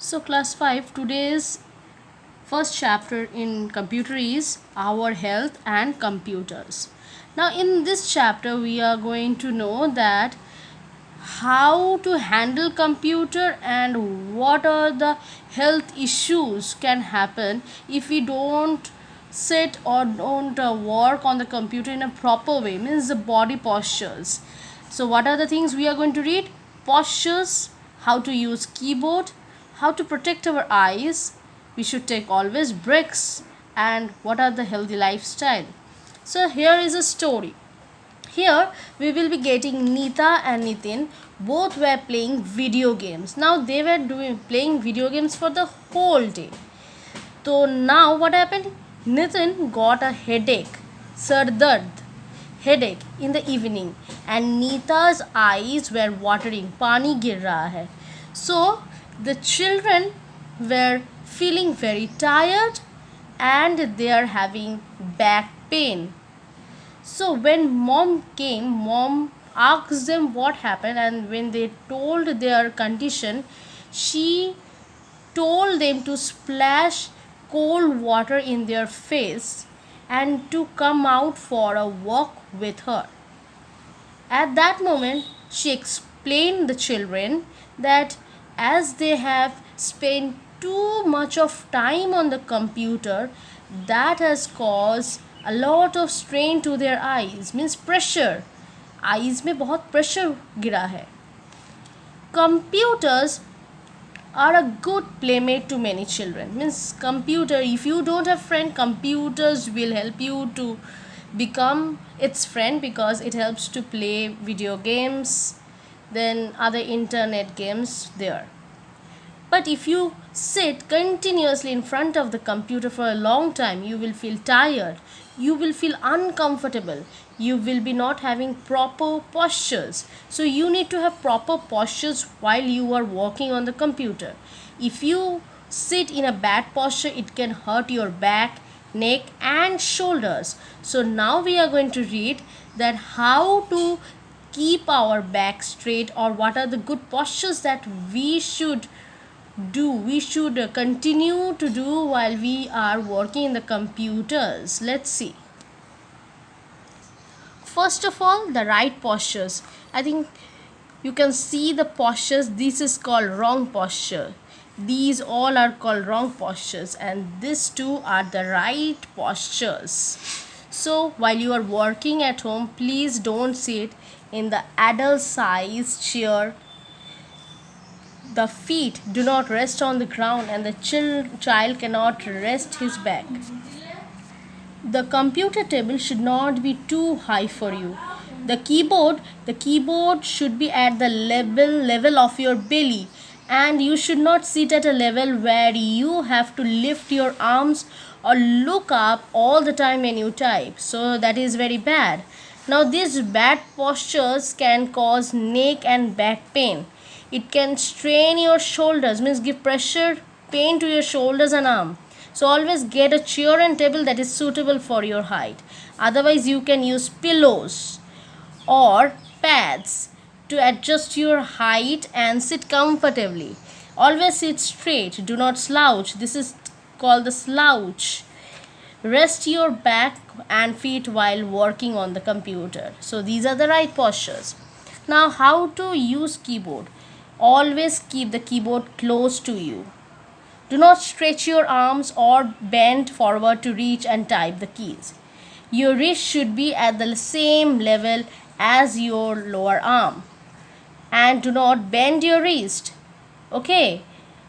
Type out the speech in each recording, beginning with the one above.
So class 5, today's first chapter in computer is our health and computers. Now in this chapter we are going to know that how to handle computer and what are the health issues can happen if we don't sit or don't work on the computer in a proper way, means the body postures. So what are the things we are going to read? Postures, how to use keyboard, how to protect our eyes, we should take always breaks, and what are the healthy lifestyle. So here is a story. Here we will be getting Neeta and Nitin. Both were playing video games. Now they were playing video games for the whole day. So now what happened? Nitin got a headache, sir dard, headache in the evening, and Neeta's eyes were watering. Pani gir raha hai. So the children were feeling very tired and they are having back pain. So when mom came, mom asked them what happened, and when they told their condition, she told them to splash cold water in their face and to come out for a walk with her. At that moment, she explained the children that as they have spent too much of time on the computer, that has caused a lot of strain to their eyes, means pressure. eyes में बहुत pressure गिरा है. Computers are a good playmate to many children, means computer, if you don't have friend, computers will help you to become its friend because it helps to play video games, then other internet games there. But if you sit continuously in front of the computer for a long time, you will feel tired, you will feel uncomfortable, you will be not having proper postures. So you need to have proper postures while you are working on the computer. If you sit in a bad posture, it can hurt your back, neck and shoulders. So now we are going to read that how to keep our back straight, or what are the good postures that we should continue to do while we are working in the computers. Let's see. First of all, the right postures. I think you can see the postures. This is called wrong posture. These all are called wrong postures, and these two are the right postures. So while you are working at home, please don't sit in the adult size chair. The feet do not rest on the ground and the child cannot rest his back. The computer table should not be too high for you. The keyboard should be at the level of your belly, and you should not sit at a level where you have to lift your arms or look up all the time when you type. So that is very bad. Now these bad postures can cause neck and back pain. It can strain your shoulders, means give pressure, pain to your shoulders and arm. So always get a chair and table that is suitable for your height. Otherwise you can use pillows or pads to adjust your height and sit comfortably. Always sit straight, do not slouch. This is called the slouch. Rest your back and feet while working on the computer. So these are the right postures. Now how to use keyboard? Always keep the keyboard close to you. Do not stretch your arms or bend forward to reach and type the keys. Your wrist should be at the same level as your lower arm. And do not bend your wrist. Okay?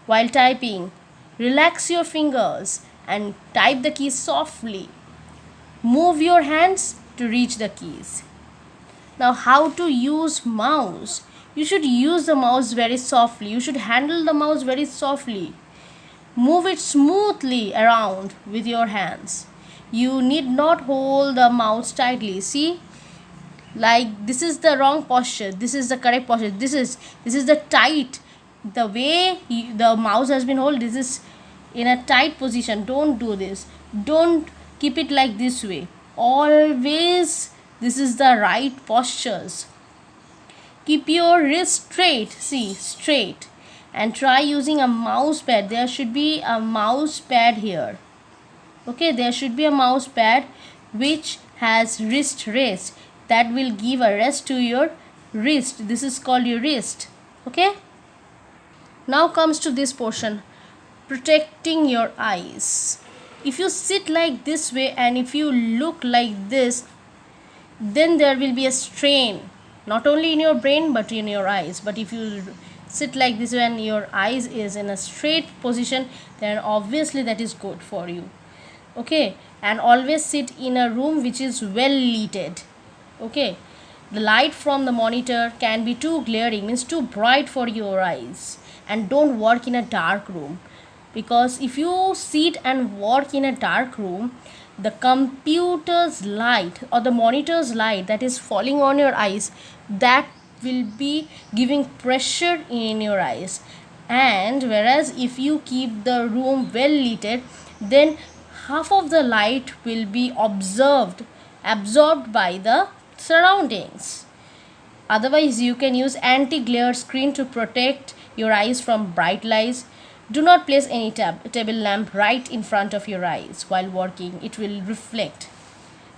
While typing, relax your fingers and type the keys softly. Move your hands to reach the keys. Now how to use mouse? You should use the mouse very softly. You should handle the mouse very softly. Move it smoothly around with your hands. You need not hold the mouse tightly. See, like this is the wrong posture. This is the correct posture. This is the tight. The way the mouse has been held, this is in a tight position. Don't do this. Don't keep it like this way. Always this is the right postures. Keep your wrist straight, see, straight, and try using a mouse pad. There should be a mouse pad here. Okay, there should be a mouse pad which has wrist rest, that will give a rest to your wrist. This is called your wrist. Okay, now comes to this portion, protecting your eyes. If you sit like this way and if you look like this, then there will be a strain not only in your brain but in your eyes. But if you sit like this when your eyes is in a straight position, then obviously that is good for you. Okay, and always sit in a room which is well lighted. Okay, the light from the monitor can be too glaring, means too bright for your eyes, and don't work in a dark room, because if you sit and work in a dark room, the computer's light or the monitor's light that is falling on your eyes, that will be giving pressure in your eyes. And whereas if you keep the room well lit, then half of the light will be absorbed by the surroundings. Otherwise, you can use anti-glare screen to protect your eyes from bright lights. Do not place any table lamp right in front of your eyes while working. It will reflect.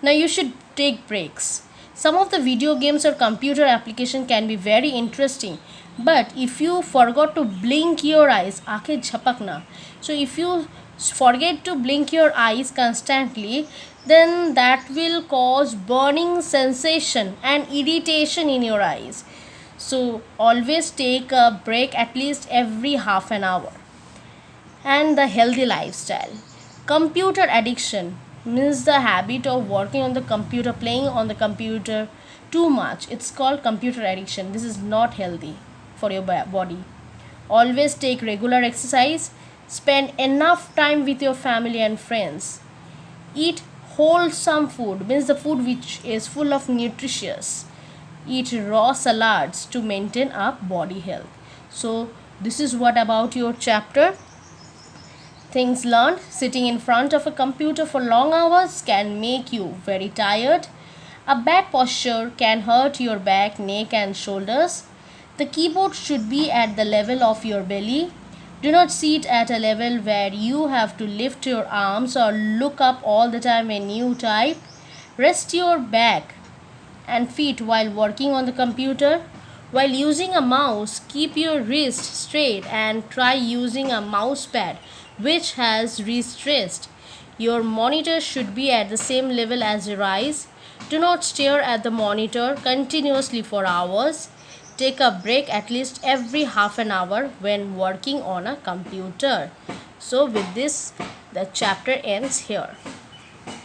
Now you should take breaks. Some of the video games or computer application can be very interesting, but if you forgot to blink your eyes, aankhein jhapakna. So if you forget to blink your eyes constantly, then that will cause burning sensation and irritation in your eyes. So always take a break at least every half an hour. And the healthy lifestyle. Computer addiction means the habit of working on the computer, playing on the computer too much. It's called computer addiction. This is not healthy for your body. Always take regular exercise. Spend enough time with your family and friends. Eat wholesome food, means the food which is full of nutritious. Eat raw salads to maintain a body health. So this is what about your chapter. Things learned. Sitting in front of a computer for long hours can make you very tired. A bad posture can hurt your back, neck and shoulders. The keyboard should be at the level of your belly. Do not sit at a level where you have to lift your arms or look up all the time when you type. Rest your back and feet while working on the computer. While using a mouse, keep your wrist straight and try using a mouse pad which has wrist rest. Your monitor should be at the same level as your eyes. Do not stare at the monitor continuously for hours. Take a break at least every half an hour when working on a computer. So with this, the chapter ends here.